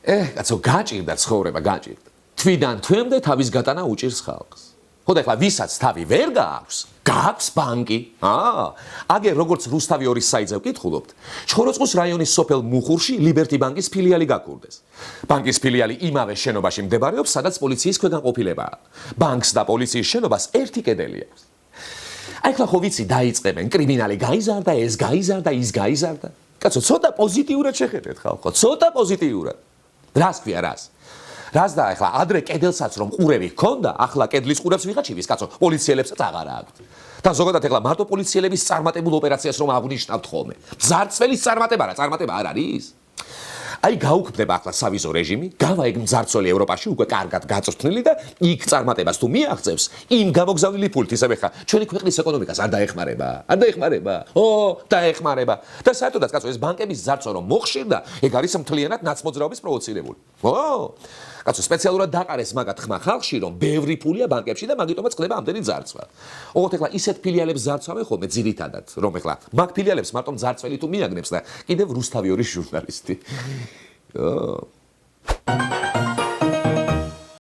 კაცო, გაჭირდა ცხოვრება, გაჭირდა. თვიდან თვემდე თავის გატანა უჭირს ხალხს. ხო და ეხლა ვისაც თავი ვერ გააქვს, გააქვს ბანკი. აგერ როგორც რუსთავი 2-ის საიტზე ვკითხულობთ, ჩხოროწყუს რაიონის სოფელ მუხურში ლიბერტი ბანკის ფილიალი გაქურდეს. ბანკის ფილიალი იმავე შენობაში მდებარეობს, სადაც პოლიციის ქვეგანყოფილებაა. ბანკს და პოლიციის შენობას ერთი კედელი აქვს. აი ხლა ხო ვიცი დაიწყებენ კრიმინალი გაიზარდა, ეს გაიზარდა, ის გაიზარდა. კაცო, ცოტა პოზიტიურად შეხედეთ ხალხო, ცოტა პოზიტიურად. რას ქვია რას? რას და ახლა ადრე კედელსაც რომ ყურები ჰქონდა, ახლა კედლის ყურებს ვიღაჩივის, კაცო, პოლიციელებსაც აღარა აქვთ. და ზოგადად ახლა მარტო პოლიციელების წარმატებულ ოპერაციას რომ აღნიშნავთ ხოლმე. მძარცველის წარმატება რა, წარმატება არ არის? აი გაუქმდება ახლა სავიზო რეჟიმი, გავა ეგ მძარცველი ევროპაში უკვე კარგად გაწვრთნილი და იქ წარმატებას თუ მიაღწევს, იმ გამოგზავნილი ფულით ისევ ხა ჩვენი ქვეყნის ეკონომიკას არ დაეხმარება. არ დაეხმარება. დაეხმარება. და საერთოდაც კაცო ეს ბანკების ძარცვა რომ მოხშირდა, ეგ არის მთლიანად ნაცმოძრაობის პროვოცირებული. კაცო სპეციალურად დაყარეს მაგათ ხმა ხალხში რომ ბევრი ფულია ბანკებში და მაგიტომაც ხდება ამდენი ძარცვა. ოღონდ ეხლა ისეთ ფილიალებს ძარცვავენ ხოლმე ძირითადად, რომ ეხლა მაგ ფილიალებს მარტო ძარცველი თუ მიაგნებს და კიდევ რუსთავი 2-ის ჟურნალისტი.